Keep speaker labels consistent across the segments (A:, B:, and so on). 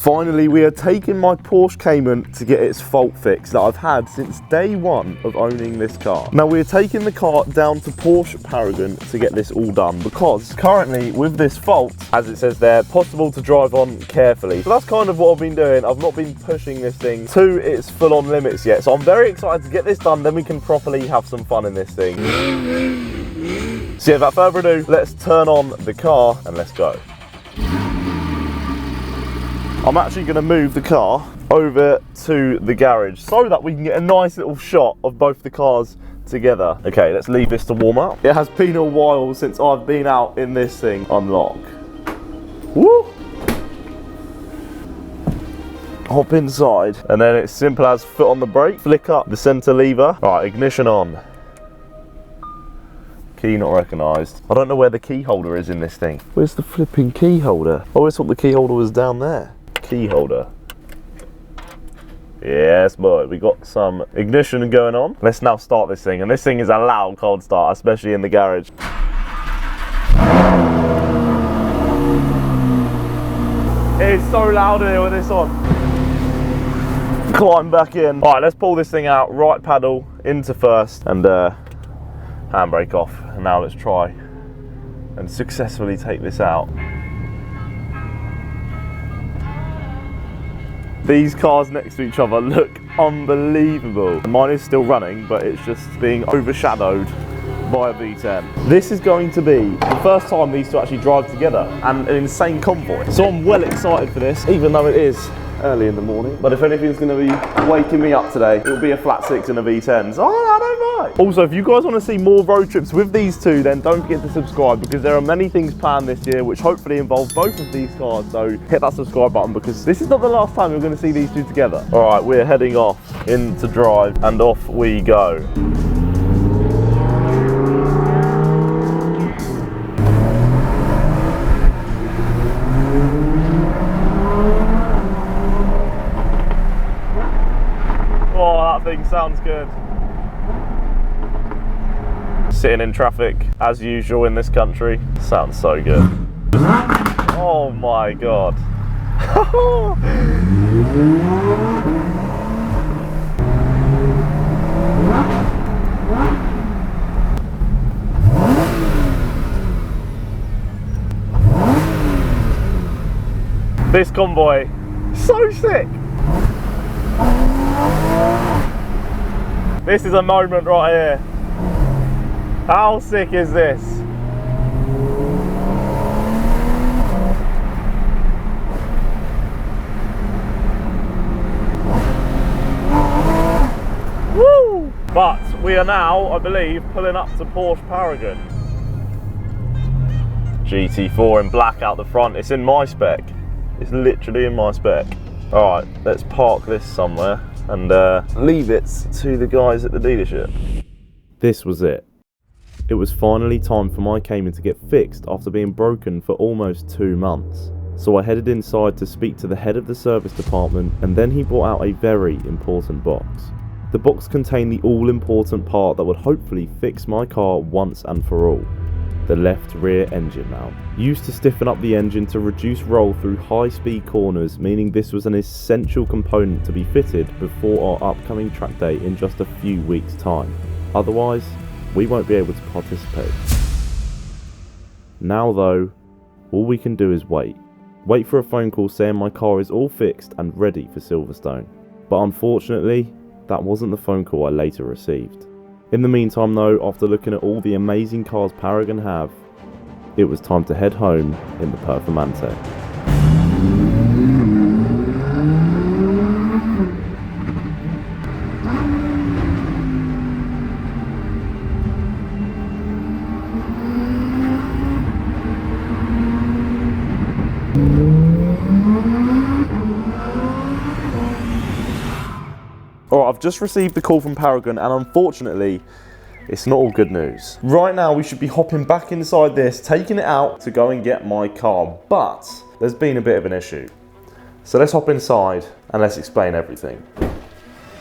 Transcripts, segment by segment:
A: Finally, we are taking my Porsche Cayman to get its fault fixed that I've had since day one of owning this car. Now, we're taking the car down to Porsche Paragon to get this all done because currently with this fault, as it says there, possible to drive on carefully. So that's kind of what I've been doing. I've not been pushing this thing to its full-on limits yet. So I'm very excited to get this done, then we can properly have some fun in this thing. So yeah, without further ado, let's turn on the car and let's go. I'm actually going to move the car over to the garage so that we can get a nice little shot of both the cars together. Okay, let's leave this to warm up. It has been a while since I've been out in this thing. Unlock. Woo! Hop inside, and then it's simple as foot on the brake, flick up the center lever. Right, ignition on. Key not recognised. I don't know where the key holder is in this thing. Where's the flipping key holder? I always thought the key holder was down there. Key holder. Yes, boy, we got some ignition going on. Let's now start this thing, and this thing is a loud cold start, especially in the garage. It is so loud in here with this on. Climb back in. All right, let's pull this thing out. Right paddle into first, and handbrake off. And now let's try and successfully take this out. These cars next to each other look unbelievable. Mine is still running, but it's just being overshadowed by a V10. This is going to be the first time these two actually drive together, and an insane convoy. So I'm well excited for this, even though it is early in the morning. But if anything's going to be waking me up today, it'll be a flat 6 and a V10. So I don't mind. Also, if you guys want to see more road trips with these two, then don't forget to subscribe, because there are many things planned this year which hopefully involve both of these cars. So hit that subscribe button, because this is not the last time we're going to see these two together. All right, we're heading off into drive, and off we go. Thing sounds good. Sitting in traffic as usual in this country sounds so good. Oh my god. This convoy, so sick. This is a moment right here. How sick is this? Woo! But we are now, I believe, pulling up to Porsche Paragon. GT4 in black out the front. It's in my spec. It's literally in my spec. All right, let's park this somewhere and leave it to the guys at the dealership. This was it. It was finally time for my Cayman to get fixed after being broken for almost 2 months. So I headed inside to speak to the head of the service department, and then he brought out a very important box. The box contained the all-important part that would hopefully fix my car once and for all. The left rear engine mount, used to stiffen up the engine to reduce roll through high-speed corners, meaning this was an essential component to be fitted before our upcoming track day in just a few weeks' time. Otherwise, we won't be able to participate. Now though, all we can do is wait. Wait for a phone call saying my car is all fixed and ready for Silverstone. But unfortunately, that wasn't the phone call I later received. In the meantime though, after looking at all the amazing cars Paragon have, it was time to head home in the Performante. Alright, I've just received the call from Paragon, and unfortunately, it's not all good news. Right now, we should be hopping back inside this, taking it out to go and get my car, but there's been a bit of an issue. So let's hop inside and let's explain everything.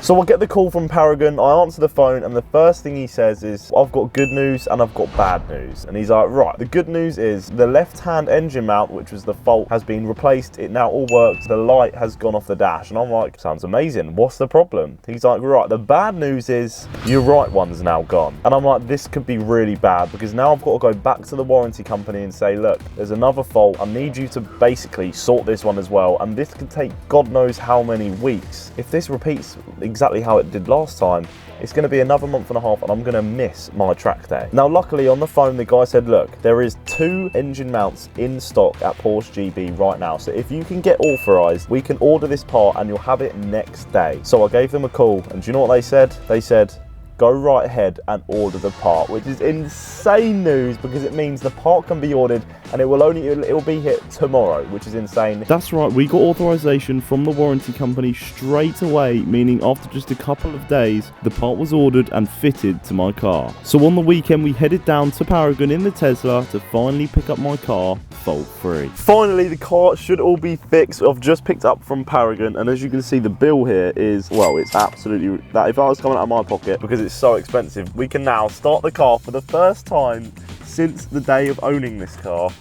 A: So I get the call from Paragon, I answer the phone, and the first thing he says is, I've got good news and I've got bad news. And he's like, right, the good news is the left-hand engine mount, which was the fault, has been replaced. It now all works. The light has gone off the dash. And I'm like, sounds amazing. What's the problem? He's like, right, the bad news is your right one's now gone. And I'm like, this could be really bad, because now I've got to go back to the warranty company and say, look, there's another fault. I need you to basically sort this one as well. And this could take God knows how many weeks. If this repeats exactly how it did last time, it's going to be another month and a half and I'm going to miss my track day. Now luckily on the phone the guy said, look, there is 2 engine mounts in stock at Porsche GB right now, so if you can get authorized, we can order this part and you'll have it next day. So I gave them a call, and do you know what they said? They said, go right ahead and order the part, which is insane news, because it means the part can be ordered and it'll be hit tomorrow, which is insane.
B: That's right, we got authorization from the warranty company straight away, meaning after just a couple of days, the part was ordered and fitted to my car. So on the weekend, we headed down to Paragon in the Tesla to finally pick up my car fault-free.
A: Finally, the car should all be fixed. I've just picked up from Paragon, and as you can see, the bill here is, well, it's absolutely, that if I was coming out of my pocket, because it's so expensive, we can now start the car for the first time since the day of owning this car.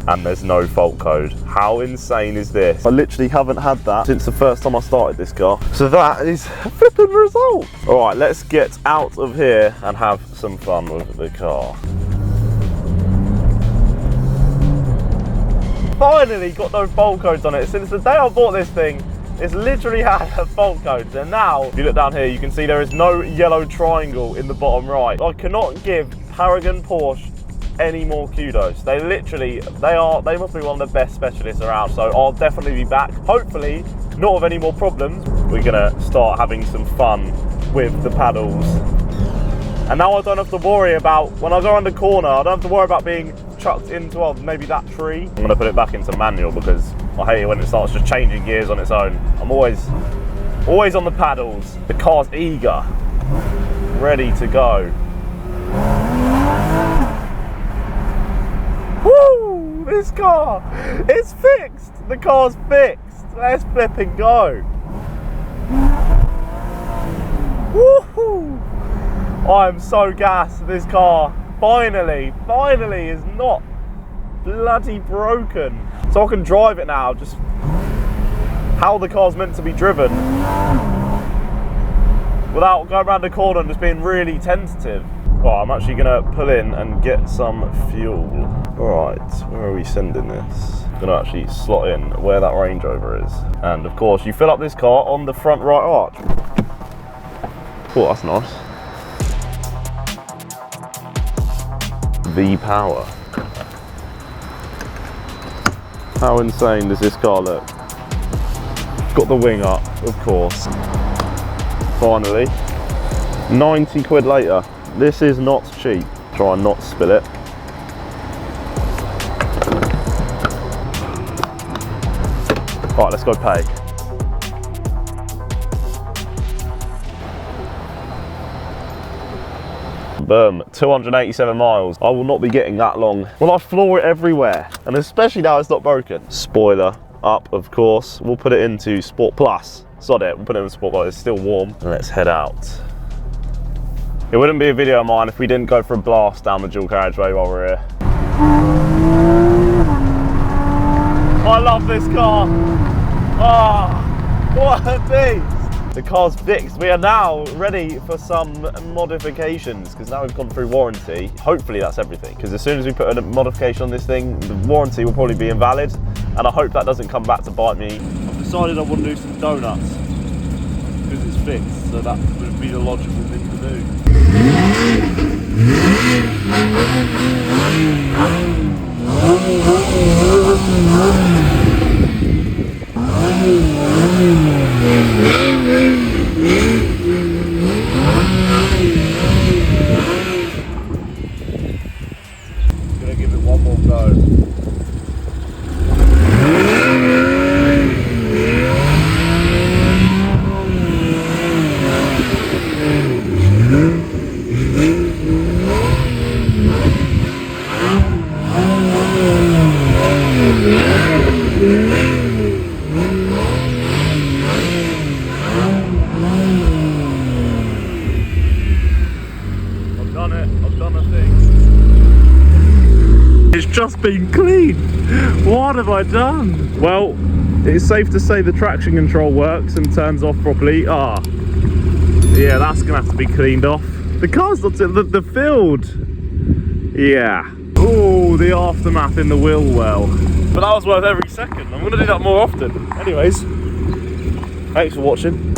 A: And there's no fault code. How insane is this? I literally haven't had that since the first time I started this car. So that is a flipping result. All right, let's get out of here and have some fun with the car. Finally got no fault codes on it. Since the day I bought this thing, it's literally had a fault code. And now, if you look down here, you can see there is no yellow triangle in the bottom right. I cannot give Paragon Porsche any more kudos. They literally, they must be one of the best specialists around. So I'll definitely be back. Hopefully, not with any more problems. We're gonna start having some fun with the paddles. And now I don't have to worry about, when I go around the corner, I don't have to worry about being chucked into, well, maybe that tree. I'm gonna put it back into manual because I hate it when it starts just changing gears on its own. I'm always on the paddles. The car's eager, ready to go. Woo! This car is fixed. The car's fixed. Let's flip and go. Woohoo! I'm so gassed. This car finally is not bloody broken. So I can drive it now, just how the car's meant to be driven, without going around the corner and just being really tentative. Right, I'm actually gonna pull in and get some fuel. Right, where are we sending this? I'm gonna actually slot in where that Range Rover is. And of course, you fill up this car on the front right arch. Oh, that's nice. V-Power. How insane does this car look? Got the wing up, of course. Finally, 90 quid later. This is not cheap. Try and not spill it. Right, let's go pay. Boom, 287 miles. I will not be getting that long. Well, I floor it everywhere, and especially now it's not broken. Spoiler up, of course. We'll put it into Sport Plus. Sod it, we'll put it in Sport Plus. It's still warm. And let's head out. It wouldn't be a video of mine if we didn't go for a blast down the dual carriageway while we're here. I love this car. Ah, what a beast. The car's fixed. We are now ready for some modifications, because now we've gone through warranty. Hopefully that's everything, because as soon as we put a modification on this thing, the warranty will probably be invalid, and I hope that doesn't come back to bite me. I've decided I want to do some donuts, because it's fixed, so that would be the logical thing to do. Gonna give it one more go. just been cleaned. What have I done? Well, it's safe to say the traction control works and turns off properly. Ah, yeah, that's gonna have to be cleaned off. The car's not the field. Yeah. Oh, the aftermath in the wheel well. But that was worth every second. I'm gonna do that more often. Anyways, thanks for watching.